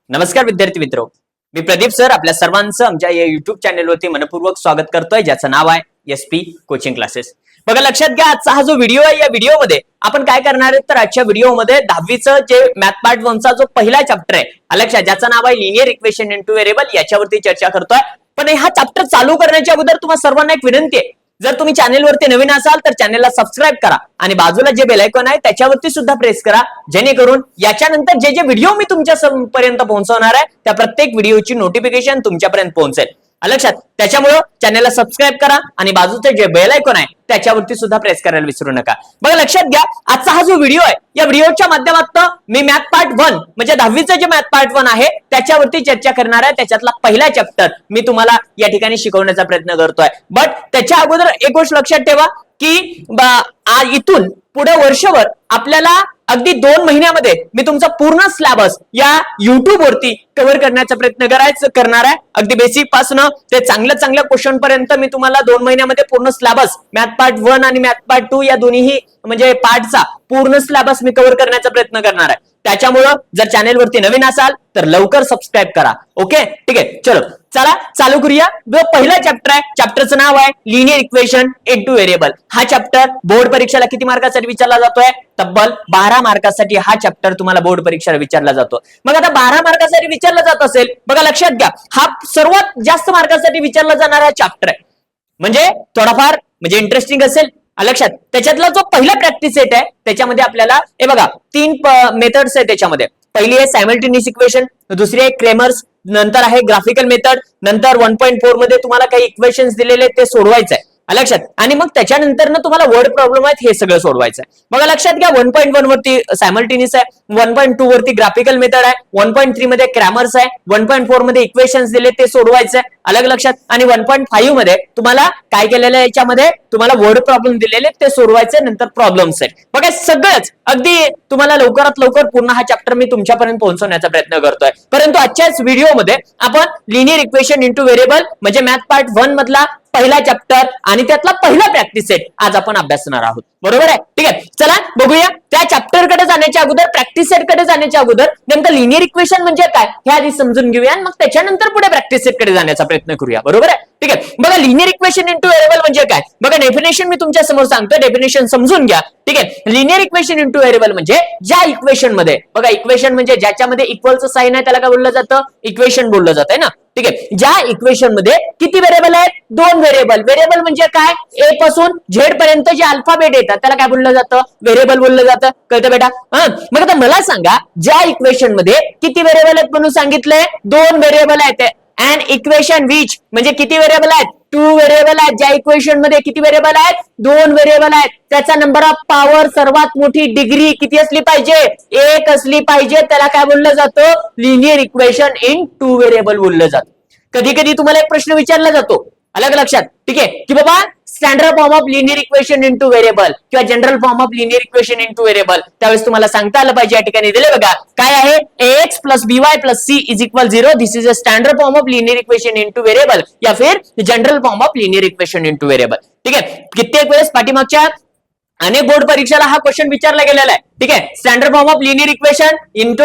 नमस्कार विद्यार्थी मित्रो, मी प्रदीप सर आपल्या सर्वांचं आमच्या या युट्यूब चॅनलवरती मनपूर्वक स्वागत करतोय, ज्याचं नाव आहे SP कोचिंग क्लासेस. बघा, लक्षात घ्या, आजचा हा जो व्हिडिओ आहे, या व्हिडिओमध्ये आपण काय करणार आहे, तर आजच्या व्हिडिओमध्ये 10वीचं जे मॅथ पार्ट 1चा जो पहिला चॅप्टर आहे लक्षात, ज्याचं नाव आहे लिनियर इक्वेशन इनटू व्हेरिएबल, याच्यावरती चर्चा करतोय. पण हा चॅप्टर चालू करण्याच्या अगोदर तुम्हाला सर्वांना एक विनंती आहे, जर तुम्ही चॅनलवरती नवीन असाल तर चॅनलला सबस्क्राईब करा आणि बाजूला जे बेल आयकॉन आहे त्याच्यावरती सुद्धा प्रेस करा, जेणेकरून याच्यानंतर जे जे व्हिडिओ मी तुमच्या पर्यंत पोहोचवणार आहे त्या प्रत्येक व्हिडिओची नोटिफिकेशन तुमच्यापर्यंत पोहोचेल. लक्षात, त्याच्यामुळे चॅनलला सबस्क्राईब करा आणि बाजूचे जे बेल आयकॉन आहे त्याच्यावरती सुद्धा प्रेस करायला विसरू नका. बघा, लक्षात घ्या, आजचा हा जो व्हिडिओ आहे या व्हिडिओच्या माध्यमातून मी मॅथ पार्ट 1 म्हणजे 10वीचं जे मॅथ पार्ट 1 आहे त्याच्यावरती चर्चा करणार आहे. त्याच्यातला पहिला चॅप्टर मी तुम्हाला या ठिकाणी शिकवण्याचा प्रयत्न करतोय. बट त्याच्या अगोदर एक गोष्ट लक्षात ठेवा की इथून पुढे वर्षभर आपल्याला अगदी 2 महिन्यामध्ये मी तुमचा पूर्ण सिलेबस या युट्यूब वरती कव्हर करण्याचा प्रयत्न करणार आहे. अगदी बेसिक पासून ते चांगल्या क्वेश्चन पर्यंत मी तुम्हाला 2 महिन्यामध्ये पूर्ण सिलेबस मॅथ पार्ट 1 आणि मॅथ पार्ट 2 या दोन्ही म्हणजे पार्टचा पूर्ण सिलेबस मी कव्हर करण्याचा प्रयत्न करणार आहे. त्याच्यामुळे जर चॅनल वरती नवीन असाल तर लवकर सबस्क्राईब करा. ओके, ठीक आहे, चला चालू करूया. जो पहिला चॅप्टर आहे, चॅप्टरचं नाव आहे लिनियर इक्वेशन इनटू व्हेरिएबल. हा चॅप्टर बोर्ड परीक्षेला किती मार्कासाठी विचारला जातोय? तब्बल 12 मार्कासाठी हा चॅप्टर तुम्हाला बोर्ड परीक्षेला विचारला जातो. मग आता 12 मार्कासाठी विचारला जात असेल, बघा लक्षात घ्या, हा सर्वात जास्त मार्कासाठी विचारला जाणारा चॅप्टर आहे, म्हणजे थोडाफार म्हणजे इंटरेस्टिंग असेल. लक्षात, त्याच्यातला जो पहिला प्रॅक्टिस सेट आहे त्याच्यामध्ये आपल्याला हे बघा 3 मेथड्स आहेत. त्याच्यामध्ये पहिली आहे सायमल्टेनियस इक्वेशन, दुसरी आहे क्रेमर्स, नंतर आहे ग्राफिकल मेथड, नंतर 1.4 मध्ये तुम्हाला काही इक्वेशन्स दिलेले ते सोडवायचं आहे. लक्षात, आणि मग त्याच्यानंतर ना तुम्हाला वर्ड प्रॉब्लेम आहेत हे सगळं सोडवायचं आहे. बघा लक्षात घ्या, 1.1 वरती सायमल्टेनियस आहे, 1.2 वरती ग्राफिकल मेथड आहे, 1.3 मध्ये क्रॅमर्स आहे, 1.4 मध्ये इक्वेशन्स दिले ते सोडवायचं आहे. अलग लक्षात, आणि 1.5 मध्ये तुम्हाला काय केलेलं आहे, याच्यामध्ये तुम्हाला वर्ड प्रॉब्लेम दिलेले ते सोडवायचे, नंतर प्रॉब्लेम्स आहेत. बघा, सगळंच अगदी तुम्हाला लवकरात लवकर पूर्ण हा चॅप्टर मी तुमच्यापर्यंत पोहोचवण्याचा प्रयत्न करतोय. परंतु आजच्याच व्हिडिओमध्ये आपण लिनियर इक्वेशन इनटू व्हेरिएबल म्हणजे मॅथ पार्ट 1 मधला पहिला चॅप्टर आणि त्यातला पहिला प्रॅक्टिस सेट आज आपण अभ्यासणार आहोत. बरोबर आहे, ठीक आहे. चला बघूया, त्या चॅप्टर कडे जाण्याच्या अगोदर, प्रॅक्टिस सेट कडे जाण्याच्या अगोदर नेमकं लिनियर इक्वेशन म्हणजे काय हे आधी समजून घेऊया आणि मग त्याच्यानंतर पुढे प्रॅक्टिस सेट कडे जाण्याचा प्रयत्न करूया. बरोबर आहे, ठीक आहे. बघा, लिनियर इक्वेशन इनटू व्हेरिएबल म्हणजे काय? बघा, डेफिनेशन मी तुमच्या समोर सांगतो, डेफिनेशन समजून घ्या. ठीक आहे, लिनियर इक्वेशन इनटू व्हेरिएबल म्हणजे ज्या इक्वेशन मध्ये, बघा इक्वेशन म्हणजे ज्याच्यामध्ये इक्वलचं साइन आहे त्याला काय बोललं जातं? इक्वेशन बोललं जातं ना. ठीक आहे, ज्या इक्वेशन मध्ये किती व्हेरिएबल आहेत? 2 व्हेरिएबल. व्हेरिएबल म्हणजे काय? ए पासून झेड पर्यंत जे अल्फाबेट येतात त्याला काय बोललं जातं? व्हेरिएबल बोललं जातं. कळतं बेटा? मग आता मला सांगा, ज्या इक्वेशन मध्ये किती व्हेरिएबल आहेत म्हणून सांगितलंय? 2 व्हेरिएबल आहेत. अँड इक्वेशन विच म्हणजे किती व्हेरिएबल आहेत? 2 व्हेरिएबल आहेत. ज्या इक्वेशन मध्ये किती व्हेरिएबल आहेत? 2 व्हेरिएबल आहेत. त्याचा नंबर ऑफ पॉवर सर्वात मोठी डिग्री किती असली पाहिजे? 1 असली पाहिजे. त्याला काय बोललं जातं? लिनियर इक्वेशन इन 2 व्हेरिएबल बोललं जातं. कधी कधी तुम्हाला एक प्रश्न विचारला जातो, अलग लक्षात, ठीक आहे, की बाबा standard form of linear equation into variable किंवा general form of linear equation into variable, त्यावेळेस तुम्हाला सांगता आलं पाहिजे. या ठिकाणी दिले बघा, काय आहे? ax plus by plus c is equal 0. This is a standard form of linear equation into variable या फिर general form of linear equation into variable. ठीक आहे, कित्येक वेळेस पाठीमागच्या अनेक बोर्ड परीक्षेला हा क्वेश्चन विचारला गेलेला आहे. ठीक आहे, standard form of linear equation into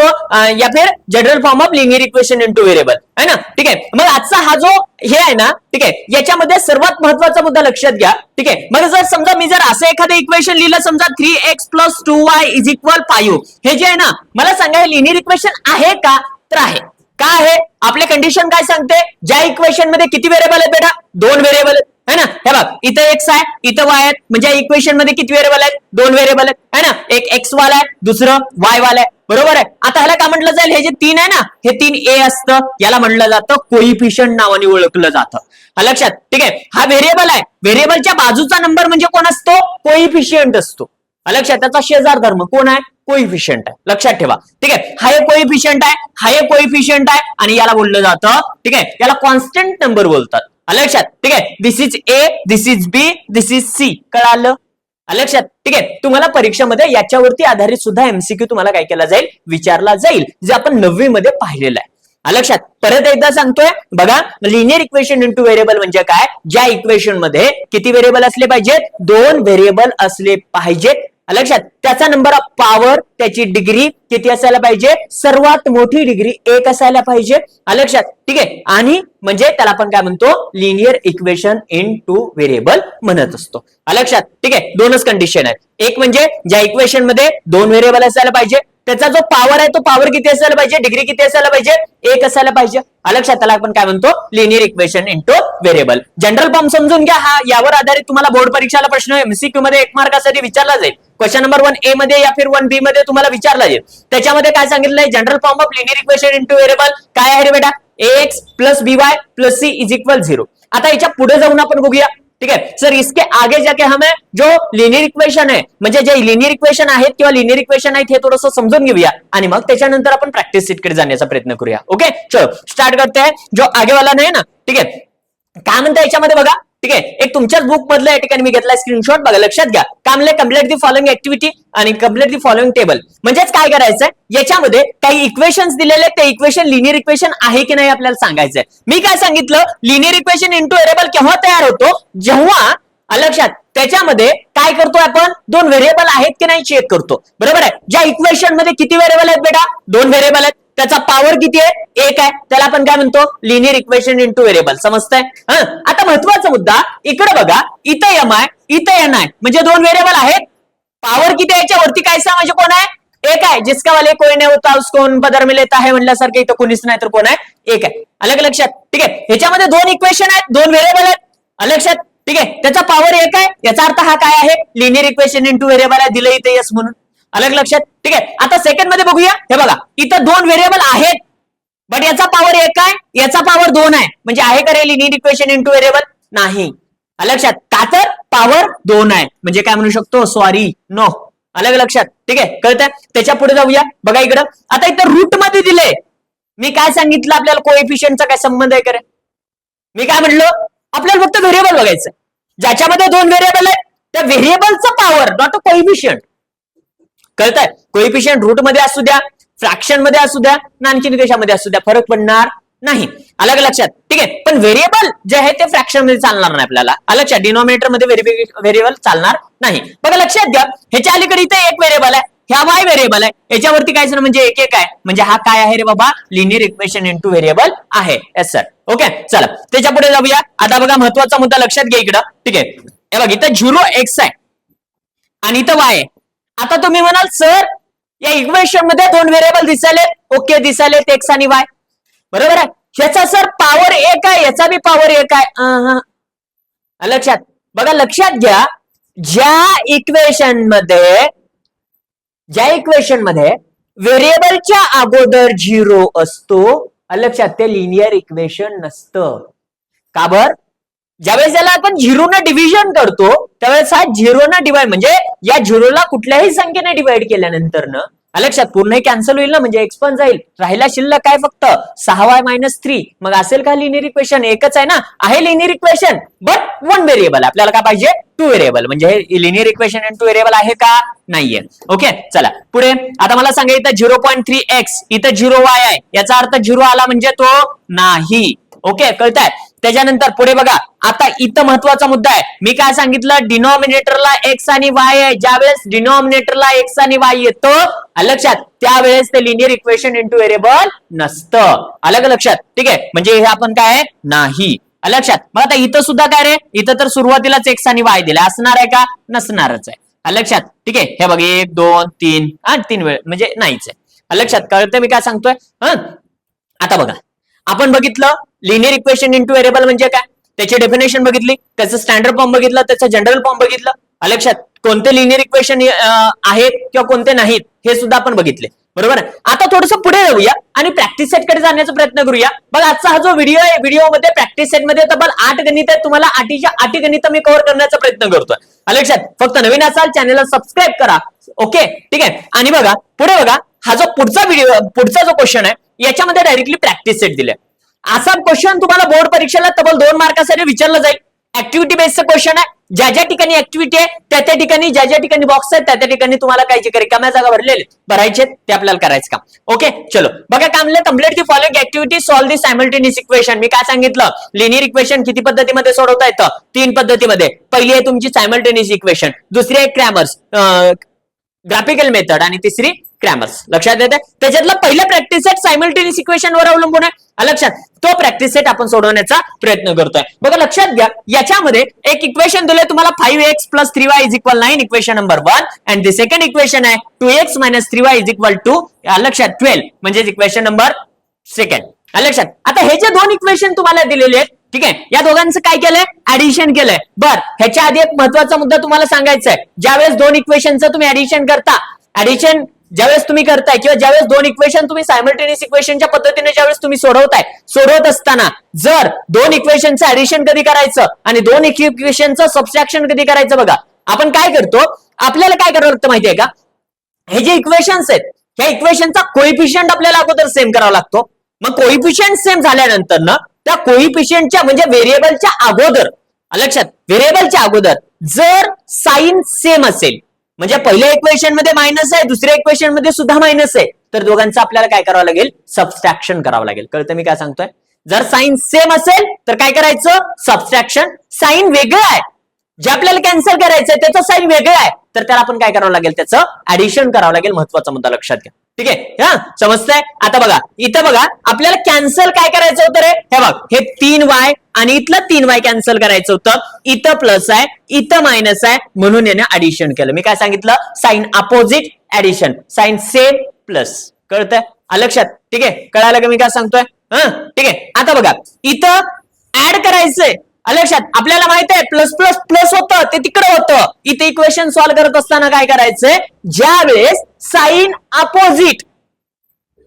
या फिर general form of linear equation into variable है ना. ठीक आहे, मग आजचा हा जो हे आहे ना, ठीक आहे, याच्यामध्ये सर्वात महत्वाचा मुद्दा लक्षात घ्या. ठीक आहे, मग जर समजा मी जर असं एखादं इक्वेशन लिहिलं, समजा 3x plus 2y is equal 5, हे जे आहे ना, मला सांगा हे लिनियर इक्वेशन आहे का? तर आहे. का आहे? आपले कंडिशन काय सांगते? ज्या इक्वेशन मध्ये किती व्हेरिएबल आहेत बेटा? 2 व्हेरिएबल आहेत है ना. हे बघ, इथं x आहे, इथं y आहे, म्हणजे इक्वेशन मध्ये किती व्हेरिएबल आहेत? 2 व्हेरिएबल आहेत है ना. एक x वाला आहे, दुसरं y वाला आहे. बरोबर आहे. आता ह्याला काय म्हटलं जाईल? हे जे 3 आहे ना, हे 3 a असतं, याला म्हटलं जातं कोइफिशियंट नावाने ओळखलं जातं. लक्षात, ठीक आहे. हा व्हेरिएबल आहे, व्हेरिएबलच्या बाजूचा नंबर म्हणजे कोण असतो? कोइफिशियंट असतो. लक्षात, त्याचा शेजार धर्म कोण आहे? कोइफिशियंट आहे. लक्षात ठेवा. ठीक आहे, हा एक कोइफिशियंट आहे, हा एक कोइफिशियंट आहे आणि याला बोललं जातं, ठीक आहे, याला कॉन्स्टंट नंबर बोलतात. लक्षात, ठीक आहे. This is A, this is B, this is C. कळालं? लक्षात, ठीक आहे. तुम्हाला परीक्षेमध्ये याच्यावरती आधारित सुद्धा एमसीक्यू तुम्हाला काय केला जाईल? विचारला जाईल, जे आपण 9वी मध्ये पाहिलेलं आहे. लक्षात, परत एकदा सांगतोय बघा, लिनियर इक्वेशन इनटू व्हेरिएबल म्हणजे काय? ज्या इक्वेशन मध्ये किती व्हेरिएबल असले पाहिजेत? 2 व्हेरिएबल असले पाहिजेत. लक्षात, त्याचा नंबर ऑफ पॉवर, त्याची डिग्री किती असायला पाहिजे, सर्वात मोठी डिग्री 1 असायला पाहिजे. लक्षात, ठीक आहे. आणि म्हणजे त्याला आपण काय म्हणतो, linear equation in two variable म्हणत असतो. लक्षात, ठीक आहे. दोनच कंडिशन आहेत. एक म्हणजे ज्या इक्वेशन मध्ये 2 व्हेरिएबल असायला पाहिजे, त्याचा जो पॉवर आहे तो पॉवर किती असायला पाहिजे, डिग्री किती असायला पाहिजे, 1 असायला पाहिजे. लक्षात, त्याला आपण काय म्हणतो, linear equation into variable. General form समजून घ्या. हा यावर आधारित तुम्हाला बोर्ड परीक्षेला प्रश्न एमसीक्यू मध्ये 1 मार्कासाठी विचारला जाईल. क्वेश्चन नंबर 1A मध्ये या फिर 1B मध्ये तुम्हाला विचारला जाईल. त्याच्यामध्ये काय सांगितलंय, general form of linear equation into variable काय आहे रे बेटा, ax plus by plus c is equal 0. आता याच्या पुढे जाऊन आपण बघूया. ठीक है सर, इसके आगे जाके हमें जो लिनियर इक्वेशन है, म्हणजे जे लिनियर इक्वेशन आहेत किंवा लिनियर इक्वेशन आहेत हे थोडंसं समजून घेऊया आणि मग त्याच्यानंतर आपण प्रॅक्टिस सीटकडे जाण्याचा प्रयत्न करूया. ओके, चलो स्टार्ट करते हैं. जो आगे वाला नाही ना, ठीक आहे, काय म्हणता याच्यामध्ये बघा. ठीक आहे, एक तुमच्याच बुक मधलं या ठिकाणी मी घेतलाय स्क्रीनशॉट, बघा लक्षात घ्या. काय म्हणले, कम्प्लीट दी फॉलोइंग ऍक्टिव्हिटी आणि कम्प्लीट दी फॉलोइंग टेबल. म्हणजेच काय करायचंय, याच्यामध्ये काही इक्वेशन्स दिलेले, ते इक्वेशन लिनियर इक्वेशन आहे की नाही आपल्याला सांगायचंय. मी काय सांगितलं, लिनियर इक्वेशन इंटू व्हेरिएबल केव्हा तयार होतो, जेव्हा लक्षात त्याच्यामध्ये काय करतो आपण, 2 व्हेरिएबल आहेत की नाही चेक करतो. बरोबर आहे. ज्या इक्वेशन मध्ये किती व्हेरिएबल आहेत बेटा, 2 व्हेरिएबल आहेत, त्याचा पॉवर किती आहे, 1 आहे, त्याला आपण काय म्हणतो, लिनियर इक्वेशन इंटू व्हेरिएबल. समजतंय. आता महत्वाचा मुद्दा इकडे बघा, इथं एम आहे, इथं एन आहे, म्हणजे 2 व्हेरिएबल आहेत. पॉवर किती आहे याच्यावरती काय सांग, म्हणजे कोण आहे, 1 आहे. जिसका वाले कोई नाही होता उसको उन पदर में लेता है म्हणल्यासारखं इथं कोणीच नाही तर कोण आहे, 1 आहे. अलग लक्षात. ठीक आहे, ह्याच्यामध्ये 2 इक्वेशन आहेत, 2 व्हेरिएबल आहेत. लक्षात, ठीक आहे, त्याचा पॉवर 1 आहे, याचा अर्थ हा काय आहे, लिनियर इक्वेशन इंटू व्हेरिएबल आहे, दिलं इथे यस म्हणून. अलग लक्षात. ठीक आहे, आता सेकंड मध्ये बघूया. हे बघा, इथं 2 व्हेरिएबल आहेत, बट याचा पॉवर 1 आहे, याचा पॉवर 2 आहे, म्हणजे आहे का रे लिनियर इक्वेशन इंटू व्हेरिएबल, नाही. लक्षात, का तर पॉवर 2 आहे, म्हणजे काय म्हणू शकतो, सॉरी, नो. अलग लक्षात. ठीक आहे, कळतंय. त्याच्या पुढे जाऊया. बघा इकडं, आता इथं रूट मध्ये दिले, मी काय सांगितलं, आपल्याला कोएफिशियंटचा काय संबंध आहे करे, मी काय म्हणलं, आपल्याला फक्त व्हेरिएबल बघायचं, ज्याच्यामध्ये 2 व्हेरिएबल आहे त्या व्हेरिएबलचा पॉवर, नॉट अ कोएफिशियंट. कळतंय, कोएफिशियंट रूट मध्ये असू द्या, फ्रॅक्शन मध्ये असू द्या, आणखी कशामध्ये असू द्या, फरक पडणार नाही. अलग लक्षात. ठीक आहे, पण व्हेरिएबल जे आहे ते फ्रॅक्शन मध्ये चालणार नाही आपल्याला. लक्षात, डिनॉमिनेटर मध्ये व्हेरिएबल चालणार नाही. बघा लक्षात घ्या, ह्याच्या अलीकडे इथे 1 व्हेरिएबल आहे, ह्या y व्हेरिएबल आहे, याच्यावरती काय म्हणजे 1 आहे, म्हणजे हा काय आहे रे बाबा, लिनियर इक्वेशन इंटू व्हेरिएबल आहे. Yes sir. ओके, चला त्याच्या पुढे जाऊया. आता बघा महत्वाचा मुद्दा लक्षात घ्या इकडं. ठीक आहे, हे बघ इथं 0x आहे आणि इथं y आहे. आता तुम्ही म्हणाल सर, या इक्वेशन मध्ये 2 व्हेरिएबल दिसायले, ओके दिसायले, x आणि y, बरोबर आहे. ह्याचा सर पॉवर 1 आहे, याचा बी पॉवर 1 आहे. लक्षात बघा, लक्षात घ्या, ज्या इक्वेशन मध्ये व्हेरिएबलच्या अगोदर 0 असतो, लक्षात, ते लिनियर इक्वेशन नसतं. का बर, ज्यावेळेस याला आपण 0 न डिव्हिजन करतो त्यावेळेस हा 0 न डिवाइड, म्हणजे या 0ला कुठल्याही संख्येने डिवाइड केल्यानंतर ना, लक्षात, पूर्ण कॅन्सल होईल ना, म्हणजे एक्स पण जाईल, राहिला शिल्लक काय फक्त 6y - 3. मग असेल का लिनियर इक्वेशन, एकच आहे ना, आहे लिनियर इक्वेशन, बट 1 व्हेरिएबल. आपल्याला काय पाहिजे, 2 व्हेरिएबल, म्हणजे हे लिनियर इक्वेशन इंटू व्हेरिएबल आहे का, नाहीये. ओके, चला पुढे. आता मला सांगा, इथं 0.3x, इथं 0y आहे, याचा अर्थ 0 आला म्हणजे तो नाही. ओके, कळतंय. त्याच्यानंतर पुढे बघा, आता इथं महत्वाचा मुद्दा आहे. मी काय सांगितलं, डिनॉमिनेटरला x आणि y आहे, ज्यावेळेस डिनॉमिनेटरला x आणि y येतो, लक्षात, त्यावेळेस ते लिनियर इक्वेशन इंटू व्हेरिएबल नसतं. अलग लक्षात. ठीक आहे, म्हणजे हे आपण काय नाही. लक्षात. मग आता इथं सुद्धा काय रे, इथं तर सुरुवातीलाच x आणि y दिला, असणार आहे का, नसणारच आहे. लक्षात. ठीक आहे, हे बघ 1 2 3 3 वेळ, म्हणजे नाहीच आहे. लक्षात, कळतं मी काय सांगतोय. आता बघा, आपण बघितलं लिनियर इक्वेशन इंटू व्हेरिएबल म्हणजे काय, त्याची डेफिनेशन बघितली, त्याचं स्टँडर्ड फॉर्म बघितलं, त्याचं जनरल फॉर्म बघितलं. लक्षात, कोणते लिनियर इक्वेशन आहेत किंवा कोणते नाहीत हे सुद्धा आपण बघितले. बरोबर. आता थोडंसं पुढे जाऊया आणि प्रॅक्टिस सेटकडे जाण्याचा प्रयत्न करूया. बघा, आजचा हा जो व्हिडिओ आहे, व्हिडिओमध्ये प्रॅक्टिस सेटमध्ये तब्बल 8 गणित आहेत. तुम्हाला 8 गणित मी कव्हर करण्याचा प्रयत्न करतोय. लक्षात, फक्त नवीन असाल चॅनलला सबस्क्राईब करा. ओके, ठीक आहे. आणि बघा पुढे बघा, हा जो पुढचा जो क्वेश्चन आहे, याच्यामध्ये डायरेक्टली प्रॅक्टिस सेट दिले. असा क्वेश्चन तुम्हाला बोर्ड परीक्षेला तब्बल 2 मार्कासाठी विचारलं जाईल. ऍक्टिव्हिटी बेस्ड क्वेश्चन आहे. ज्या ठिकाणी ऍक्टिव्हिटी आहे त्या ठिकाणी, ज्या ठिकाणी बॉक्स आहे त्या ठिकाणी तुम्हाला काय जे रिकाम्या जागा भरायचे ते आपल्याला करायचं काम. ओके, चलो बघा, काय म्हणलं, complete the following activity, solve the simultaneous equation. मी काय सांगितलं, लिनियर इक्वेशन किती पद्धतीमध्ये सोडवता येतं, 3 पद्धतीमध्ये. पहिली आहे तुमची सायमल्टेनियस इक्वेशन, दुसरी आहे क्रॅमर्स, ग्राफिकल मेथड आणि तिसरी क्रॅमर्स. लक्षात येते. त्याच्यातला पहिला प्रॅक्टिस सेट सायमल्टेनियस इक्वेशन वर अवलंबून आहे. लक्षात, तो प्रॅक्टिस सेट आपण सोडवण्याचा प्रयत्न करतोय. बघा लक्षात घ्या, याच्यामध्ये एक इक्वेशन दिले तुम्हाला 5x + 3y = 9, equation number 1, and the second equation आहे 2x - 3y = लक्षात 12, म्हणजे इक्वेशन नंबर 2. लक्षात. आता हे जे दोन इक्वेशन तुम्हाला दिलेले आहेत, ठीक आहे, या दोघांचं काय केलंय, ऍडिशन केलंय. बर, ह्याच्या आधी एक महत्वाचा मुद्दा तुम्हाला सांगायचा आहे. ज्यावेळेस दोन इक्वेशनचं तुम्ही ऍडिशन करता, ऍडिशन ज्यावेळेस तुम्ही करताय किंवा ज्यावेळेस दोन इक्वेशन तुम्ही सायमल्टेनियस इक्वेशनच्या पद्धतीने ज्यावेळेस तुम्ही सोडवत असताना जर दोन इक्वेशनचं ऍडिशन कधी करायचं आणि दोन इक्वेशनचं सबट्रॅक्शन कधी करायचं, बघा आपण काय करतो, आपल्याला काय करावं लागतं माहितीये का, हे जे इक्वेशन्स आहेत, ह्या इक्वेशनचा कोइफिशियंट आपल्याला अगोदर सेम करावा लागतो. मग कोइफिशियंट सेम झाल्यानंतर ना त्या कोइफिशियंटच्या म्हणजे व्हेरिएबलच्या अगोदर, लक्षात, व्हेरिएबलच्या अगोदर जर साइन सेम असेल, म्हणजे पहिल्या इक्वेशन मध्ये मायनस आहे, दुसऱ्या इक्वेशन मध्ये सुद्धा मायनस आहे, तर दोघांचं आपल्याला काय करावं लागेल, सबट्रॅक्शन करावं लागेल. कळतं मी काय सांगतोय. जर साइन सेम असेल तर काय करायचं, सबट्रॅक्शन. साइन वेगळं आहे, जे आपल्याला कॅन्सल करायचंय त्याचं साइन वेगळं आहे, तर त्याला आपण काय करावं लागेल, त्याचं ऍडिशन करावं लागेल. महत्वाचा मुद्दा लक्षात घ्या. ठीक आहे, हा समजतंय. आता बघा इथं, बघा आपल्याला कॅन्सल काय करायचं होतं रे, हे बघ, हे 3y आणि इथलं 3y कॅन्सल करायचं होतं. इथं प्लस आहे, इथं मायनस आहे, म्हणून याने ऍडिशन केलं. मी काय सांगितलं, sign opposite addition, sign same plus. कळतंय, लक्षात. ठीक आहे, कळालं का मी काय सांगतोय. ठीक आहे. आता बघा इथं ऍड करायचंय, लक्षात, आपल्याला माहित आहे प्लस प्लस प्लस होतं ते तिकडे होतं. इथे इक्वेशन सॉल्व्ह करत असताना काय करायचंय, ज्या वेळेस साइन अपोजिट,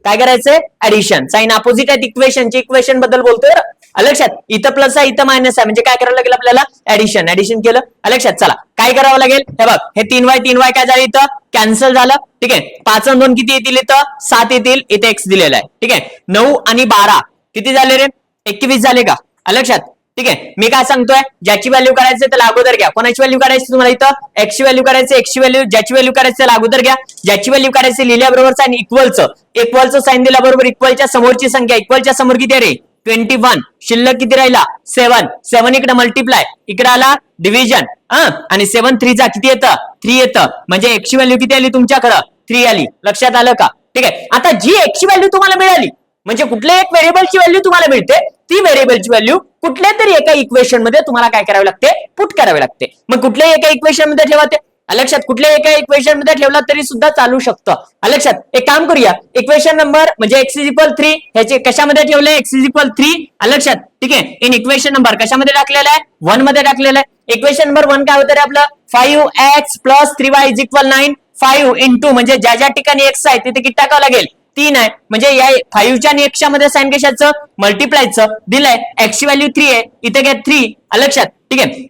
काय करायचंय, ऍडिशन. साइन अपोजिट आहेत इक्वेशनचे, इक्वेशन बद्दल बोलतोय. लक्षात, इथं प्लस आहे, इथं मायनस आहे, म्हणजे काय करावं लागेल आपल्याला, ऍडिशन. ऍडिशन केलं. लक्षात, चला काय करावं लागेल, हे बघ, हे 3y काय झालं, इथं कॅन्सल झालं. ठीक आहे, 5 आणि 2 किती येतील, इथं 7 येतील, इथे x दिलेला आहे. ठीक आहे, 9 आणि 12 किती झाले रे, 21 झाले का. लक्षात. ठीक आहे, मी काय सांगतोय, ज्याची व्हॅल्यू करायची त्याला अगोदर घ्या. कोणाची व्हॅल्यू करायची तुम्हाला, इथं x ची व्हॅल्यू करायची, x ची व्हॅल्यू, ज्याची व्हॅल्यू करायची त्याला अगोदर घ्या. ज्याची व्हॅल्यू करायची लिहिल्याबरोबर साइन इक्वलचं साइन दिल्याबरोबर इक्वलच्या समोरची संख्या, इक्वलच्या समोर किती आहे रे, 21. शिल्लक किती राहिला, 7 इकडे मल्टिप्लाय, इकडे आला डिव्हिजन, आणि 7 3 चा किती येतं, 3 येतं, म्हणजे x ची व्हॅल्यू किती आली तुमच्याकडं, 3 आली. लक्षात आलं का. ठीक आहे, आता जी x ची व्हॅल्यू तुम्हाला मिळाली, म्हणजे कुठल्या एक व्हेरिएबलची व्हॅल्यू तुम्हाला मिळते, ती व्हेरिएबलची व्हॅल्यू कुठल्या तरी एका इक्वेशन मध्ये तुम्हाला काय करावे लागते, पुट करावे लागते. मग कुठल्याही एका इक्वेशन मध्ये ठेवा ते. लक्षात, कुठल्या एका इक्वेशन मध्ये ठेवला तरी सुद्धा चालू शकतं. लक्षात, एक काम करूया, इक्वेशन नंबर म्हणजे x = 3 ह्याचे कशामध्ये ठेवलंय, x = 3. लक्षात. ठीक आहे, इन इक्वेशन नंबर कशामध्ये टाकलेला आहे, 1 मध्ये टाकलेला आहे. इक्वेशन नंबर 1 काय होतं रे आपलं, 5x + 3y = 9. 5 into म्हणजे ज्या ज्या ठिकाणी x आहे तिथे किती टाकावं लागेल, 3 आहे, म्हणजे या 5 च्या आणि 1 च्या मध्ये साइन कशाचं, मल्टिप्लायचं दिलंय. x ची व्हॅल्यू 3 आहे, इथे घ्या 3. लक्षात. ठीक आहे,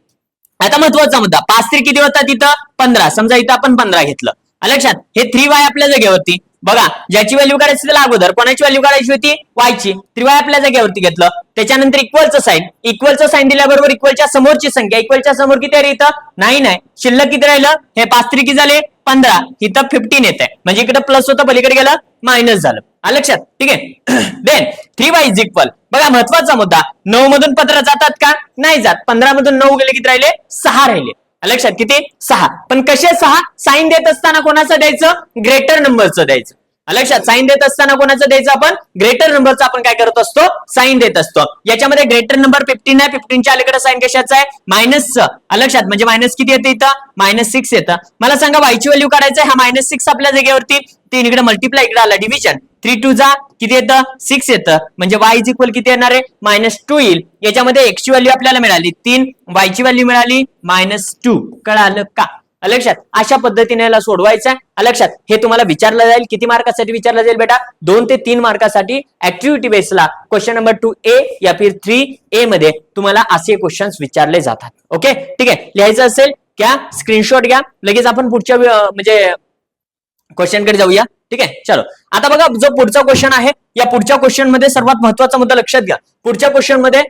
आता महत्वाचा मुद्दा, 5 3 किती होतात, इथं 15. समजा इथं आपण 15 घेतलं. लक्षात, हे 3y आपल्या जागेवरती, बघा ज्याची व्हॅल्यू काढायची त्याला अगोदर कोणाची व्हॅल्यू काढायची होती, y ची. 3y आपल्या जागेवरती घेतलं. त्याच्यानंतर इक्वलचं साइन दिल्याबरोबर इक्वलच्या समोरची संख्या, इक्वलच्या समोर किती आहे, इथं 9 आहे. शिल्लक किती राहिलं, हे 5 3 किती झाले, 15. इथं 15 येत आहे, म्हणजे इकडे प्लस होतं, पलीकडे गेलं मायनस झालं. लक्षात. ठीक आहे, देन 3y = बघा महत्वाचा मुद्दा, 9 मधून 15 जातात का, नाही जात. 15 मधून 9 गेले किती राहिले, 6 राहिले. लक्षात, किती, 6. पण कसे 6, साइन देत असताना कोणाचं द्यायचं, ग्रेटर नंबरचं द्यायचं. लक्षात, साइन देत असताना कोणाचं द्यायचं, आपण ग्रेटर नंबरचं आपण काय करत असतो, साइन देत असतो. याच्यामध्ये ग्रेटर नंबर 15 आहे, 15च्या अलीकडे साइन कशाचं आहे, मायनसचं. लक्षात, म्हणजे मायनस किती येतं, इथं -6 येतं. मला सांगा y ची व्हॅल्यू काढायचं आहे, हा -6 आपल्या जागेवरती, 3 इकडे मल्टिप्लाय, इकडे आला डिव्हिजन. 3 2 जा किती येतं, 6 येतं, म्हणजे y = किती येणार आहे, -2 येईल. याच्यामध्ये x ची व्हॅल्यू आपल्याला मिळाली 3, y ची व्हॅल्यू मिळाली -2. कळालं का. लक्षात, अशा पद्धतीने याला सोडवायचं. लक्षात, हे तुम्हाला विचारलं जाईल, किती मार्कासाठी विचारलं जाईल बेटा, 2 ते 3 मार्कासाठी ऍक्टिव्हिटी बेसला क्वेश्चन नंबर 2A या फिर 3A मध्ये तुम्हाला असे क्वेश्चन्स विचारले जातात. ओके, ठीक आहे, लिहायचं असेल क्या स्क्रीनशॉट घ्या, लगेच आपण पुढच्या म्हणजे क्वेश्चन कडे जाऊया. ठीक आहे, चलो. आता बघा जो पुढचा क्वेश्चन आहे, या पुढच्या क्वेश्चन मध्ये सर्वात महत्वाचा मुद्दा लक्षात घ्या. पुढच्या क्वेश्चन मध्ये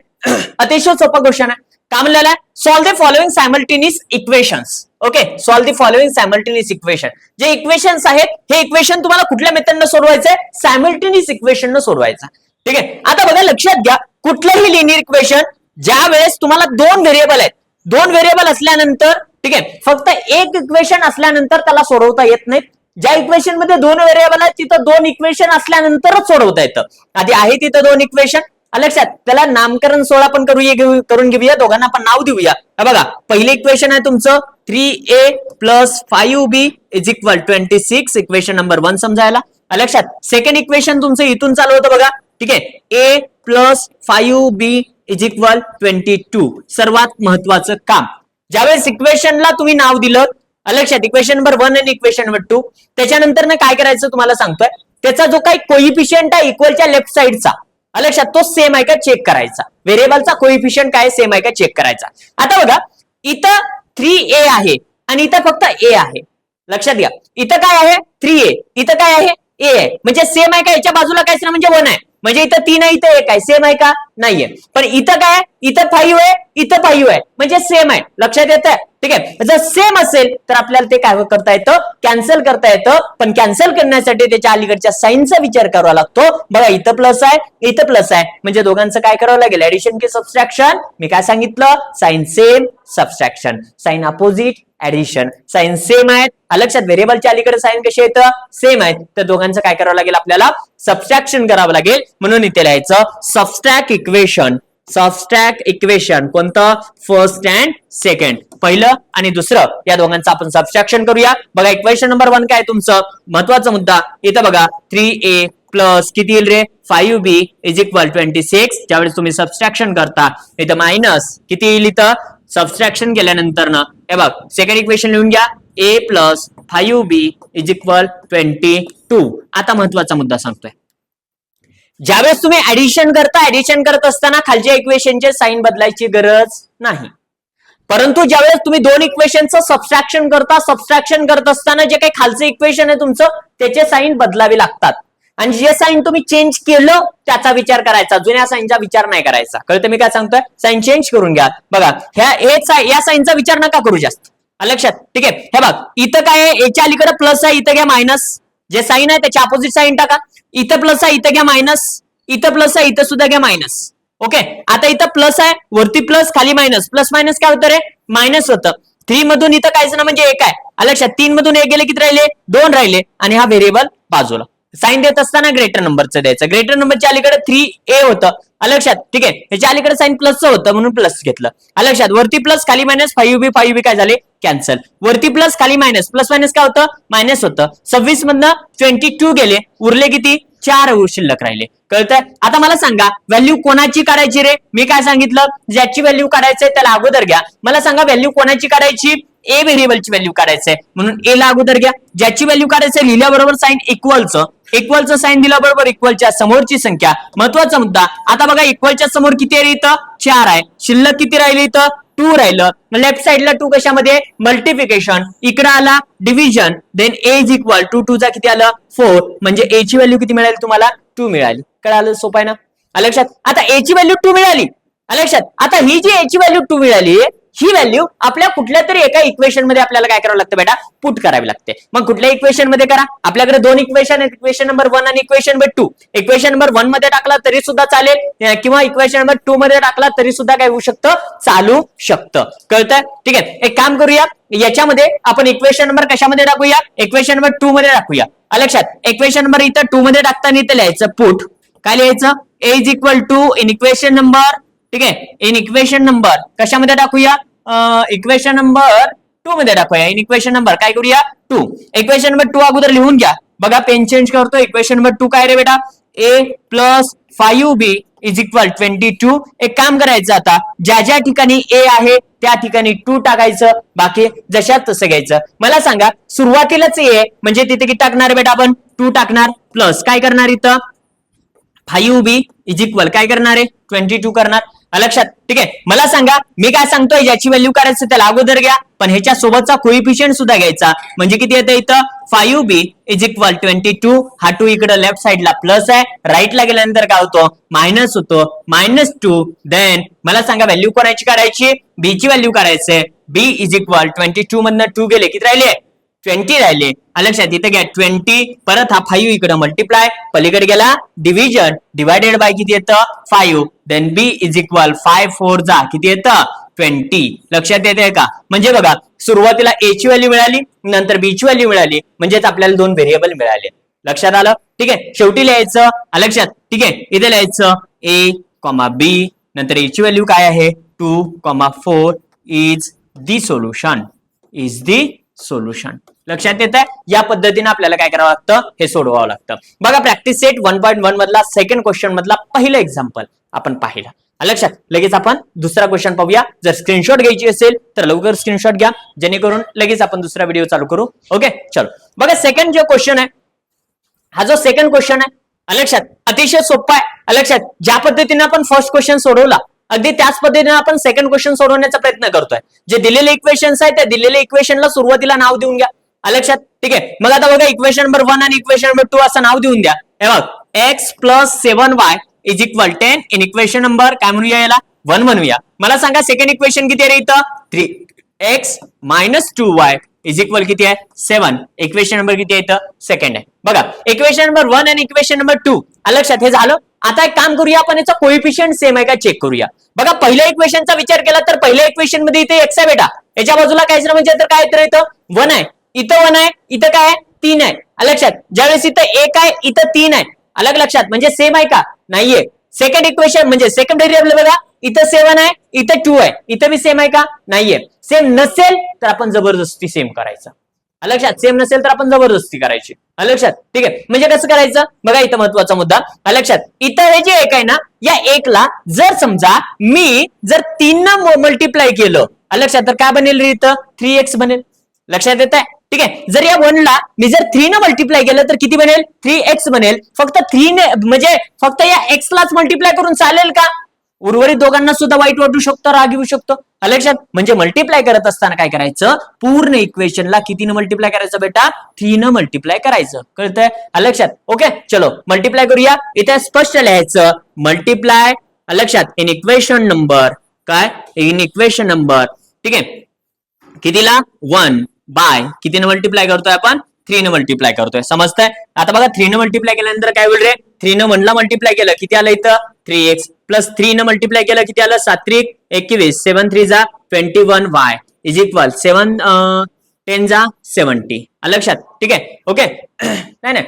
अतिशय सोपा क्वेश्चन आहे. काय म्हणलेलं आहे, solve the following simultaneous equations. Okay, solve the following simultaneous equation. जे इक्वेशन्स आहेत, हे इक्वेशन तुम्हाला कुठल्या मेथडनं सोडवायचंय, सायमल्टेनियस इक्वेशननं सोडवायचं. ठीक आहे, आता बघा लक्षात घ्या, कुठलंही लिनियर इक्वेशन ज्या वेळेस तुम्हाला 2 व्हेरिएबल आहेत, 2 व्हेरिएबल असल्यानंतर ठीक आहे. फक्त एक इक्वेशन असल्यानंतर त्याला सोडवता येत नाही. ज्या इक्वेशन मध्ये दोन व्हेरिएबल आहेत तिथं दोन इक्वेशन असल्यानंतरच सोडवता येतं. आधी आहे तिथं दोन इक्वेशन, लक्षात. त्याला नामकरण 16 पण करून घेऊया, दोघांना आपण नाव देऊया. बघा, पहिले इक्वेशन आहे तुमचं 3a plus 5b is equal 26, equation number 1 समजायला, लक्षात. सेकंड इक्वेशन तुमचं इथून चालू होतं बघा, ठीक आहे. a plus 5b is equal 22. सर्वात महत्वाचं काम, ज्यावेळेस इक्वेशनला तुम्ही नाव दिलं, लक्षात, इक्वेशन नंबर 1 आणि इक्वेशन नंबर 2, त्याच्यानंतर ना काय करायचं तुम्हाला सांगतोय, त्याचा जो काही कोइफिशियंट आहे इक्वलच्या लेफ्ट साइडचा, लक्षात, तो सेम आहे का चेक करायचा. व्हेरिएबलचा कोइफिशियंट काय सेम आहे का चेक करायचा. आता बघा, इथं 3a आहे आणि इथं फक्त a आहे, लक्षात घ्या. इथं काय आहे 3a, इथं काय आहे a आहे, म्हणजे सेम आहे का. याच्या बाजूला काहीच ना म्हणजे 1 आहे, म्हणजे इथं 3 आहे इथं 1 आहे, सेम आहे का नाहीये. पण इथं काय, इथं 5 आहे इथं 5 आहे, म्हणजे सेम आहे, लक्षात येतं. ठीक आहे. जर सेम असेल तर आपल्याला ते काय करता येतं, कॅन्सल करता येतं. पण कॅन्सल करण्यासाठी त्याच्या अलीकडच्या साईनचा विचार करावा लागतो. बघा, इथं प्लस आहे इथं प्लस आहे, म्हणजे दोघांचं काय करावं लागेल, ऍडिशन की सबट्रॅक्शन. मी काय सांगितलं, sign same subtraction, sign opposite addition. Sign same आहेत, लक्षात. व्हेरिएबलच्या अलीकडे साइन कसे येतं, सेम आहेत, तर दोघांचं काय करावं लागेल, आपल्याला सबट्रॅक्शन करावं लागेल. म्हणून इथे लिहायचं सबट्रॅक्ट इक्वेशन. सबट्रॅक्ट इक्वेशन कोणतं, फर्स्ट अँड सेकंड, पहिलं आणि दुसरं, या दोघांचं आपण सबट्रॅक्शन करूया. बघा, इक्वेशन नंबर 1 काय तुमचं, महत्वाचा मुद्दा इथं बघा, 3a प्लस किती येईल रे, 5b इज इक्वल 26. ज्यावेळेस तुम्ही सबट्रॅक्शन करता इथं मायनस किती येईल, इथं सबट्रॅक्शन केल्यानंतर ना हे बघ, सेकंड इक्वेशन लिहून घ्या, a plus 5b is equal 22. आता महत्वाचा मुद्दा सांगतोय, ज्यावेळेस तुम्ही ऍडिशन करत असताना खालच्या इक्वेशनचे साइन बदलायची गरज नाही. परंतु ज्यावेळेस तुम्ही दोन इक्वेशनचं सबट्रॅक्शन करत असताना जे काही खालचं इक्वेशन आहे तुमचं, त्याचे साइन बदलावे लागतात. आणि जे साइन तुम्ही चेंज केलं त्याचा विचार करायचा, जुन्या साइनचा विचार नाही करायचा. कळतं मी काय सांगतोय, साइन चेंज करून घ्या. बघा, या साइनचा विचार नका करू जास्त, लक्षात. ठीक आहे. हे बघ, इथं काय आहे, याच्या अलीकडे प्लस आहे, इथं घ्या मायनस. जे साइन आहे त्याच्या अपोजिट साइन टाका. इथं प्लस आहे इथं घ्या मायनस, इथं प्लस आहे इथं सुद्धा घ्या मायनस. ओके. आता इथं प्लस आहे, वरती प्लस, खाली मायनस, प्लस मायनस काय होतं रे, मायनस होतं. 3 मधून इथं कायच ना म्हणजे 1 आहे, लक्षात. 3 मधून 1 गेले, किती राहिले, 2 राहिले. आणि हा व्हेरिएबल बाजूला. साइन देत असताना ग्रेटर नंबरचं द्यायचं. ग्रेटर नंबरच्या अलीकडे 3a होतं, लक्षात. ठीक आहे. याच्या अलीकडे साइन प्लसचं होतं म्हणून प्लस घेतलं, लक्षात. वरती प्लस, खाली मायनस, 5b काय झाले, कॅन्सल. वरती प्लस, खाली मायनस, प्लस मायनस काय होतं, मायनस होतं. 26 मधनं 22 गेले, उरले किती, 4 शिल्लक राहिले. कळतंय. आता मला सांगा, व्हॅल्यू कोणाची काढायची रे. मी काय सांगितलं, ज्याची व्हॅल्यू काढायचंय त्याला अगोदर घ्या. मला सांगा, व्हॅल्यू कोणाची काढायची, ए व्हेरिएबलची व्हॅल्यू काढायचंय, म्हणून ए ला अगोदर घ्या. ज्याची व्हॅल्यू काढायचंय लिहिल्याबरोबर साइन इक्वलचं साइन दिल्याबरोबर इक्वलच्या समोरची संख्या. महत्वाचा मुद्दा, आता बघा, इक्वलच्या समोर किती आहे, इथं 4 आहे, शिल्लक किती राहिले, इथं 2 राहिलं. लेफ्ट साइडला 2 कशामध्ये, मल्टिप्लिकेशन. इकडे आला division, then A is equal 2 चा किती आलं, 4, म्हणजे ए ची व्हॅल्यू किती मिळाली तुम्हाला, 2 मिळाली. कळालं, सोपं आहे ना, लक्षात. आता ए ची व्हॅल्यू 2 मिळाली, लक्षात. आता ही जी ए ची व्हॅल्यू 2 मिळाली, ही व्हॅल्यू आपल्या कुठल्या तरी एका इक्वेशन मध्ये आपल्याला काय करावं लागतं बेटा, पुट करावी लागते. मग कुठल्या इक्वेशन मध्ये करा, आपल्याकडे दोन इक्वेशन आहेत, इक्वेशन नंबर 1 आणि इक्वेशन नंबर 2. इक्वेशन नंबर 1 मध्ये टाकला तरी सुद्धा चालेल, किंवा इक्वेशन नंबर 2 मध्ये टाकला तरी सुद्धा काय होऊ शकतं, चालू शकतं. कळतंय. ठीक आहे. एक काम करूया, याच्यामध्ये आपण इक्वेशन नंबर कशामध्ये टाकूया, इक्वेशन नंबर 2 मध्ये टाकूया, लक्षात. इक्वेशन नंबर इथं 2 मध्ये टाकताना इथे लिहायचं पुट. काय लिहायचं, A is equal to in equation number, ठीक आहे, इन इक्वेशन नंबर कशामध्ये टाकूया, इक्वेशन नंबर 2 मध्ये टाकूया. इन इक्वेशन नंबर काय करूया, 2. इक्वेशन नंबर 2 अगोदर लिहून घ्या. बघा, पेन चेंज करतो. इक्वेशन नंबर 2 काय रे बेटा, a plus 5b is equal 22. एक काम करायचं, आता ज्या ज्या ठिकाणी a आहे त्या ठिकाणी 2 टाकायचं, बाकी जशात तसं घ्यायचं. मला सांगा, सुरुवातीलाच a आहे म्हणजे तिथे किती टाकणार बेटा, आपण 2 टाकणार, प्लस काय करणार, इथं 5b इज इक्वल काय करणार आहे, 22 करणार, लक्षात. ठीक आहे. मला सांगा, मी काय सांगतोय, ज्याची व्हॅल्यू करायचं त्याला अगोदर घ्या, पण ह्याच्या सोबतचा कोइफिशियंट सुद्धा घ्यायचा, म्हणजे किती येतं, इथं 5b इज इक्वल 22. हा 2 इकडे लेफ्ट साइडला प्लस आहे, राईटला गेल्यानंतर काय होतो, मायनस होतो, -2. देन मला सांगा, व्हॅल्यू कोणाची काढायची, b ची व्हॅल्यू काढायची. b इज इक्वल 22 मधनं 2 गेले, किती राहिले, 20 राहिले, लक्षात. इथे घ्या 20, परत हा 5 इकडे मल्टिप्लाय, पलीकडे गेला डिव्हिजन, डिवायडेड बाय किती येतं, 5. देन b इज इक्वल 5 4 जा किती येतं, 20. लक्षात येते का? म्हणजे बघा सुरुवातीला a ची व्हॅल्यू मिळाली, नंतर b ची व्हॅल्यू मिळाली, म्हणजेच आपल्याला दोन व्हेरिएबल मिळाले. लक्षात आलं? ठीक आहे. शेवटी लिहायचं लक्षात. ठीक आहे. इथे लिहायचं a, b, नंतर a ची व्हॅल्यू काय आहे 2, 4 is the solution. Is the solution. लक्षात येत आहे? या पद्धतीने आपल्याला काय करावं लागतं, हे सोडवावं लागतं. बघा प्रॅक्टिस सेट 1.1 मधला सेकंड क्वेश्चन मधला पहिलं एक्झाम्पल आपण पाहिलं. लक्षात. लगेच आपण दुसरा क्वेश्चन पाहूया. जर स्क्रीनशॉट घ्यायची असेल तर लवकर स्क्रीनशॉट घ्या, जेणेकरून लगेच आपण दुसरा व्हिडिओ चालू करू. ओके चलो. बघा सेकंड जो क्वेश्चन आहे, हा जो सेकंड क्वेश्चन आहे लक्षात अतिशय सोपा आहे. लक्षात. ज्या पद्धतीने आपण फर्स्ट क्वेश्चन सोडवला अगदी त्याच पद्धतीने आपण सेकंड क्वेश्चन सोडवण्याचा प्रयत्न करतोय. जे दिलेले इक्वेशन्स आहेत त्या दिलेल्या इक्वेशनला सुरुवातीला नाव देऊन घ्या. लक्षात. ठीक आहे. मग आता बघा इक्वेशन नंबर 1 आणि इक्वेशन नंबर 2 असं नाव देऊन द्या. हे बघ x + 7y is equal 10. In equation number काय म्हणूया, याला 1 म्हणूया. मला सांगा सेकंड इक्वेशन किती आहे इथं 3x - 2y इज इक्वल किती आहे 7. इक्वेशन नंबर किती आहे इथं सेकंड आहे. बघा इक्वेशन नंबर 1 आणि इक्वेशन नंबर 2 लक्षात. हे झालं. आता एक काम करूया आपण, याचा कोएफिशियंट सेम आहे का चेक करूया. बघा पहिल्या इक्वेशनचा विचार केला तर पहिल्या इक्वेशन मध्ये इथे x आहे बेटा, याच्या बाजूला काय म्हणजे तर काय तर इथं 1 आहे, इथं 1 आहे, इथं काय आहे 3 आहे. लक्षात. ज्यावेळेस इथं 1 आहे इथं 3 आहे. अलग लक्षात. म्हणजे सेम आहे का नाहीये. सेकंड इक्वेशन म्हणजे सेकंड व्हेरिएबल बघा इथं 7 आहे इथं 2 आहे, इथं बी सेम आहे का नाहीये. सेम नसेल तर आपण जबरदस्ती सेम करायचं. लक्षात. सेम नसेल तर आपण जबरदस्ती करायची. लक्षात. ठीक आहे. म्हणजे कसं करायचं बघा इथं महत्वाचा मुद्दा. लक्षात. इथं हे जे एक आहे ना, या एकला जर समजा मी जर 3 न मल्टिप्लाय केलं लक्षात तर काय बनेल रे इथं 3x बनेल. लक्षात येत आहे. ठीक आहे. जर या 1 ला मी जर 3 न मल्टिप्लाय केलं तर किती बनेल 3x बनेल. फक्त 3 ने म्हणजे फक्त या x लाच मल्टिप्लाय करून चालेल का? उर्वरित दोघांना सुद्धा वाईट वाटू शकतो, राग येऊ शकतो. लक्षात. म्हणजे मल्टिप्लाय करत असताना काय करायचं, पूर्ण इक्वेशनला कितीनं मल्टिप्लाय करायचं बेटा 3 न मल्टिप्लाय करायचं. कळतंय लक्षात. ओके चलो मल्टिप्लाय करूया. इथे स्पष्ट लिहायचं मल्टिप्लाय लक्षात इन इक्वेशन नंबर काय इन इक्वेशन नंबर. ठीक आहे. कितीला 1 बाय कितीनं मल्टिप्लाय करतोय आपण 3 न मल्टिप्लाय करतोय. समजतंय. आता बघा 3 न मल्टिप्लाय केल्यानंतर काय होईल रे 3 न 1 ला मल्टिप्लाय केलं किती आलं इथं 3x प्लस 3 न मल्टिप्लाय केलं किती आलं 7 3 21 7 3 जा 21y इज इक्वल 7 10 जा 70. लक्षात. ठीक आहे. ओके नाही नाही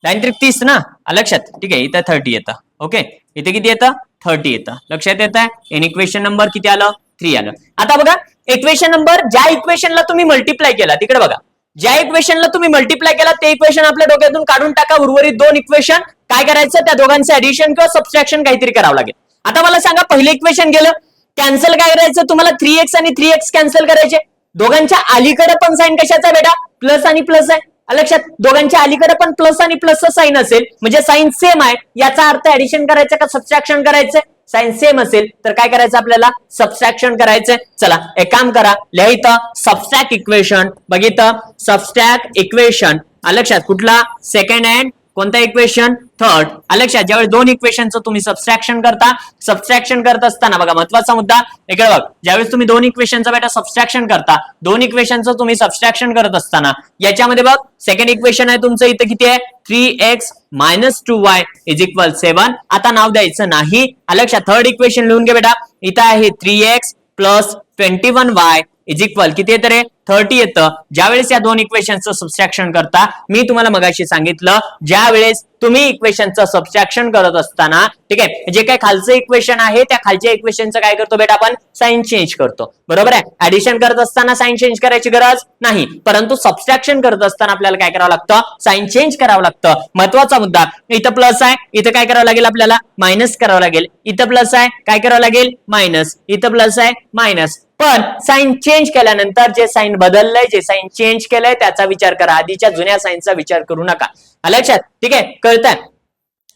9 3 30 ना. लक्षात. ठीक आहे. इथं 30 येतं. ओके इथे किती येतं 30 येतं. लक्षात येत आहे. इन इक्वेशन नंबर किती आलं 3 आलं. आता बघा इक्वेशन नंबर ज्या इक्वेशनला तुम्ही मल्टिप्लाय केला तिकडे बघा, ज्या इक्वेशनला तुम्ही मल्टिप्लाय केला ते इक्वेशन आपल्या डोक्यातून काढून टाका. उर्वरित दोन इक्वेशन काय करायचं त्या दोघांचं ऍडिशन किंवा सबट्रॅक्शन काहीतरी करावं लागेल. आता मला सांगा पहिलं इक्वेशन गेलं कॅन्सल काय करायचं तुम्हाला 3x आणि 3x कॅन्सल करायचे. दोघांच्या अलीकडे पण साइन कशाचा बेटा प्लस आणि प्लस आहे. लक्षात. दोघांच्या अलीकडे पण प्लस आणि प्लसचं साइन असेल म्हणजे साइन सेम आहे. याचा अर्थ ऍडिशन करायचं का सबट्रॅक्शन करायचं. साइन सेम असेल तर काय करायचं आपल्याला सबट्रॅक्शन करायचंय. चला एक काम करा लिहायचं सबट्रॅक्ट इक्वेशन. बघितलं सबट्रॅक्ट इक्वेशन. लक्षात. कुठला सेकंड हँड कोणता इक्वेशन थर्ड. लक्षात. ज्यावेळी दोन इक्वेशनचं तुम्ही सबट्रॅक्शन करता, सबट्रॅक्शन करत असताना बघा महत्वाचा मुद्दा इकडे बघ, ज्यावेळेस तुम्ही दोन इक्वेशनचा बेटा सबट्रॅक्शन करता, दोन इक्वेशनचं तुम्ही सबट्रॅक्शन करत असताना याच्यामध्ये बघ सेकंड इक्वेशन आहे तुमचं इथं किती आहे 3x - 2y इज इक्वल 7. आता नाव द्यायचं नाही. लक्षात. थर्ड इक्वेशन लिहून घे बेटा. इथं आहे 3x + 21y इज इक्वल किती येतं रे 30 येतं. ज्यावेळेस या दोन इक्वेशनचं सबट्रॅक्शन करता, मी तुम्हाला मगाशी सांगितलं ज्या वेळेस तुम्ही इक्वेशनचं सबट्रॅक्शन करत असताना ठीक आहे जे काय खालचं इक्वेशन आहे त्या खालच्या इक्वेशनचं काय करतो बेटा आपण साइन चेंज करतो. बरोबर आहे. ऍडिशन करत असताना साइन चेंज करायची गरज नाही, परंतु सबट्रॅक्शन करत असताना आपल्याला काय करावं लागतं साइन चेंज करावं लागतं. महत्वाचा मुद्दा. इथं प्लस आहे इथं काय करावं लागेल आपल्याला मायनस करावं लागेल. इथं प्लस आहे काय करावं लागेल मायनस. इथं प्लस आहे मायनस. पण साइन चेंज केल्यानंतर जे साइन बदललंय जे साइन चेंज केलंय त्याचा विचार करा, आधीच्या जुन्या साइनचा विचार करू नका. लक्षात. ठीक आहे कळतंय.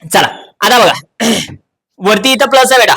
चला आता बघा वरती इथं प्लस आहे बेटा,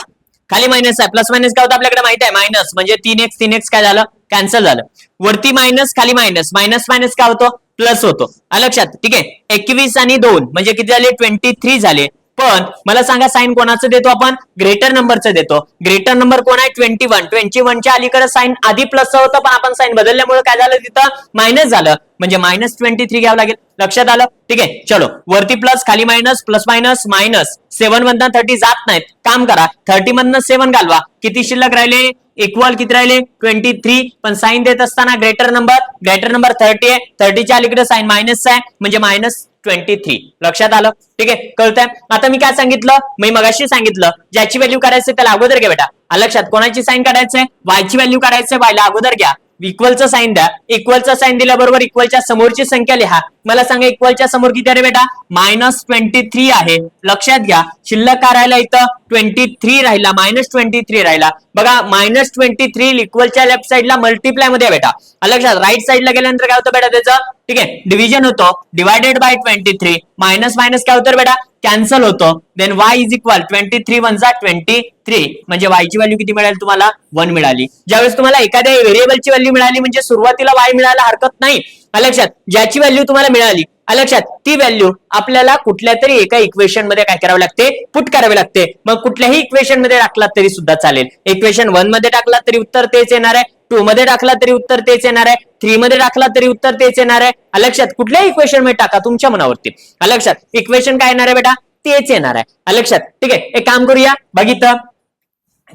खाली मायनस आहे. प्लस मायनस काय होतं आपल्याकडे माहिती आहे मायनस म्हणजे 3x काय झालं कॅन्सल झालं. वरती मायनस खाली मायनस, मायनस मायनस काय होतो प्लस होतो. लक्षात. ठीक आहे. 21 आणि 2 म्हणजे किती झाले 23 झाले. पण मला सांगा साइन कोणाचं देतो आपण ग्रेटर नंबरचं देतो. ग्रेटर नंबर कोण आहे 21. 21च्या अलीकडे साइन आधी प्लस होतं पण आपण साइन बदलल्यामुळे काय झालं तिथं मायनस झालं म्हणजे -23 घ्यावं लागेल. लक्षात आलं. ठीक आहे. चलो वरती प्लस खाली मायनस, प्लस मायनस मायनस. 7 मधनं 30 जात नाहीत. काम करा 30 मधनं 7 घालवा. किती शिल्लक राहिले इक्वल किती राहिले 23, पण साईन देत असताना ग्रेटर नंबर 30 आहे, 30च्या अलीकडे साईन मायनस आहे म्हणजे -23. लक्षात आलं? ठीक आहे, कळतंय? आता मी काय सांगितलं, मी मगाशी सांगितलं ज्याची व्हॅल्यू करायची त्याला अगोदर घ्या बेटा. लक्षात, कोणाची साईन काढायचंय? वायची व्हॅल्यू काढायचंय, वायला अगोदर घ्या. इक्वलचं साईन द्या, इक्वलचं साईन दिल्याबरोबर इक्वलच्या समोरची संख्या लिहा. मला सांगा इक्वलच्या समोर किती आहे रे बेटा? -23 आहे. लक्षात घ्या, शिल्लक काय राहिला इथं? 23 राहिला, -23 राहिला. बघा -23 इक्वलच्या लेफ्ट साईडला मल्टिप्लाय मध्ये बेटा. लक्षात, राईट साईडला गेल्यानंतर काय होतं बेटा त्याचं? ठीक आहे, डिव्हिजन होतो, डिवायडेड बाय 23, मायनस मायनस काय होतं बेटा? कॅन्सल होतो. देन y इज इक्वल 23 × 23, म्हणजे y ची व्हॅल्यू किती मिळाली तुम्हाला? 1 मिळाली. ज्यावेळेस तुम्हाला एखाद्या व्हेरिएबलची व्हॅल्यू मिळाली म्हणजे सुरुवातीला y मिळायला हरकत नाही. लक्षात, ज्याची व्हॅल्यू तुम्हाला मिळाली, लक्षात, ती व्हॅल्यू आपल्याला कुठल्या तरी एका इक्वेशन मध्ये काय करावे लागते? पुट करावे लागते. मग कुठल्याही इक्वेशन मध्ये टाकलात तरी सुद्धा चालेल. इक्वेशन 1 मध्ये टाकलात तरी उत्तर तेच येणार आहे, 2 मध्ये टाकला तरी उत्तर तेच येणार आहे, 3 मध्ये टाकला तरी उत्तर तेच येणार आहे. लक्षात, कुठल्याही इक्वेशन मध्ये टाका, तुमच्या मनावरती. लक्षात, इक्वेशन काय येणार आहे बेटा? तेच येणार आहे. लक्षात, ठीक आहे, एक काम करूया, बघितलं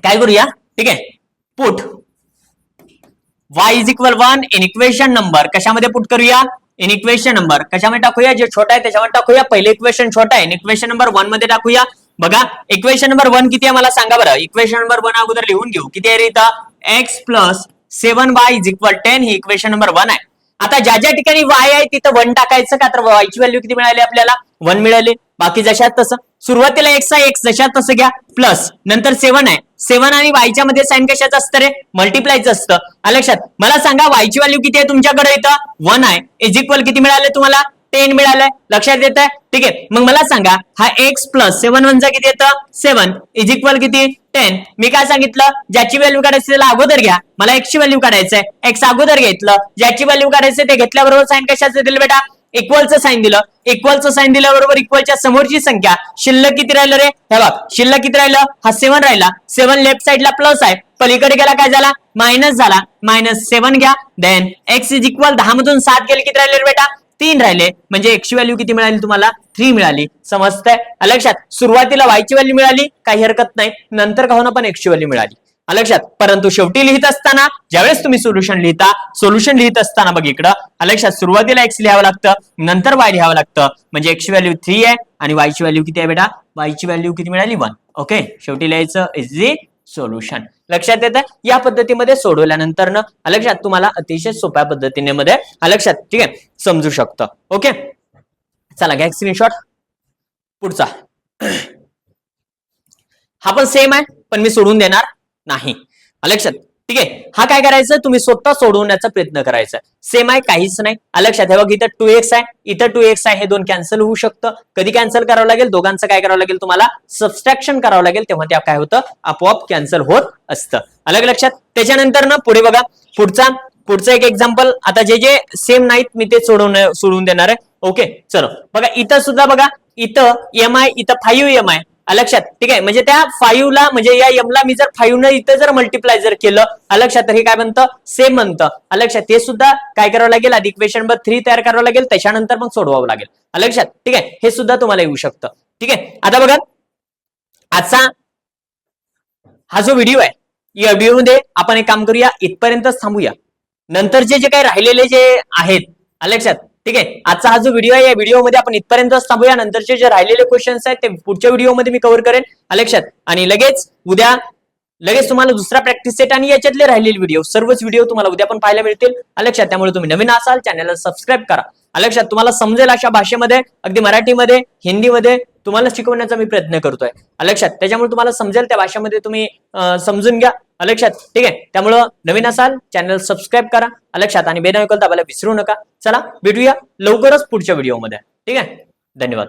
काय करूया? ठीक आहे, put y is equal 1 in equation number, कशामध्ये पुट करूया? In equation number. कशामध्ये टाकूया? जे छोटा आहे त्याच्यावर टाकूया. पहिले इक्वेशन छोटा आहे, इक्वेशन नंबर 1 मध्ये टाकूया. बघा इक्वेशन नंबर 1 किती आहे मला सांगा बरं. इक्वेशन नंबर 1 अगोदर लिहून घेऊ. किती आहे रे इथं? x + 7y is equal 10. He equation number 1 आहे. आता ज्या ज्या ठिकाणी y आहे तिथं 1 टाकायचं का? तर y ची व्हॅल्यू किती मिळाली आपल्याला? 1 मिळाली. बाकी जशात तसं, सुरुवातीला x आहे, x जशात तसं घ्या, प्लस नंतर 7 आहे, 7 आणि y च्या मध्ये साइन कशाचं असतं रे? मल्टिप्लायचं असतं. लक्षात, मला सांगा y ची व्हॅल्यू किती आहे तुमच्याकडे? इथं 1 आहे, इज इक्वल किती मिळाले तुम्हाला? 10 मिळालंय. लक्षात येत आहे? ठीक आहे, मग मला सांगा हा x + 7 1 किती येतं? 7 इज इक्वल किती? 10. मी काय सांगितलं? ज्याची व्हॅल्यू काढायची त्याला अगोदर घ्या. मला x ची व्हॅल्यू काढायचंय, x अगोदर घेतलं. ज्याची व्हॅल्यू काढायचं ते घेतल्याबरोबर साइन कशाचं दिलं बेटा? इक्वलचं साइन दिलं. इक्वलचं साइन दिल्याबरोबर इक्वलच्या समोरची संख्या, शिल्लक किती राहिलं रे? हे बघ, शिल्लक किती राहिलं? हा 7 राहिला. 7 लेफ्ट साइडला प्लस आहे, पलीकडे गेला काय झाला? मायनस झाला. -7 घ्या. देन x इज इक्वल 10 मधून 7 गेले, किती राहिले रे बेटा? 3 राहिले. म्हणजे x ची व्हॅल्यू किती मिळाली तुम्हाला? 3 मिळाली. समजतंय? लक्षात, सुरुवातीला y ची व्हॅल्यू मिळाली, काही हरकत नाही. नंतर का होणार पण x ची व्हॅल्यू मिळाली. लक्षात, परंतु शेवटी लिहित असताना, ज्यावेळेस तुम्ही सोल्युशन लिहित असताना बघ इकडं, लक्षात, सुरुवातीला x लिहावं लागतं, नंतर y लिहावं लागतं. म्हणजे x ची व्हॅल्यू 3 आहे आणि y ची व्हॅल्यू किती आहे बेटा? y ची व्हॅल्यू किती मिळाली? 1. ओके, शेवटी लिहायचं इझी सोल्युशन. लक्षात येतं? या पद्धतीमध्ये सोडवल्यानंतर ना, लक्षात, तुम्हाला अतिशय सोप्या पद्धतीने मध्ये लक्षात, ठीक आहे, समजू शकतं. ओके, चला घ्या स्क्रीनशॉट. पुढचा हा पण सेम आहे, पण मी सोडून देणार नाही. लक्षात, ठीक आहे, हा काय करायचं? तुम्ही स्वतः सोडवण्याचा प्रयत्न करायचा. सेम आहे, काहीच नाही. लक्षात, हे बघ इथं 2x आहे, इथं 2x आहे, हे दोन कॅन्सल होऊ शकतं. कधी कॅन्सल करावं लागेल? दोघांचं काय करावं लागेल? तुम्हाला सबस्ट्रॅक्शन करावं लागेल, तेव्हा त्या काय होतं? आपोआप कॅन्सल होत असतं. अलग लक्षात. त्याच्यानंतर ना पुढे बघा, पुढचं एक एक्झाम्पल. आता जे जे सेम नाहीत मी ते सोडवून देणार आहे. ओके, चलो बघा इथं सुद्धा बघा, इथं m आहे, इथं 5m आहे. लक्षात, ठीक आहे, म्हणजे त्या 5 ला, म्हणजे या m ला मी जर 5 न इथं जर मल्टिप्लाय जर केलं, लक्षात, तर हे काय बनतं? सेम बनतं. लक्षात, ते सुद्धा काय करावं लागेल? आधी इक्वेशन नंबर 3 तयार करावं लागेल, त्याच्यानंतर मग सोडवावं लागेल. लक्षात, ठीक आहे, हे सुद्धा तुम्हाला येऊ शकतं. ठीक आहे, आता बघा आजचा हा जो व्हिडिओ आहे, या व्हिडिओमध्ये आपण एक काम करूया, इथपर्यंतच थांबूया. नंतरचे जे काही राहिलेले जे आहेत, लक्षात, ठीक आहे, आजचा हा जो व्हिडिओ आहे, या व्हिडिओमध्ये आपण इथपर्यंतच थांबूया. नंतरचे जे राहिलेले क्वेश्चन्स आहेत ते पुढच्या व्हिडिओमध्ये मी कव्हर करेन. लक्षात, आणि लगेच तुम्हाला दुसरा प्रॅक्टिस सेट आणि याच्यातले राहिलेले व्हिडिओ, सर्वच व्हिडिओ तुम्हाला उद्या पण पाहायला मिळतील. लक्षात, त्यामुळे तुम्ही नवीन असाल चॅनलला सबस्क्राईब करा. लक्षात, तुम्हाला समजेल अशा भाषेमध्ये, अगदी मराठीमध्ये, हिंदीमध्ये तुम्हाला शिकवण्याचा मी प्रयत्न करतोय. लक्षात, त्याच्यामुळे तुम्हाला समजेल त्या भाषेमध्ये तुम्ही समजून घ्या. लक्षात, ठीक आहे, त्यामुळं नवीन असाल चॅनल सबस्क्राईब करा. लक्षात, आणि बेल आयकॉन दाबायला विसरू नका. चला भेटूया लवकरच पुढच्या व्हिडिओमध्ये. ठीक आहे, धन्यवाद.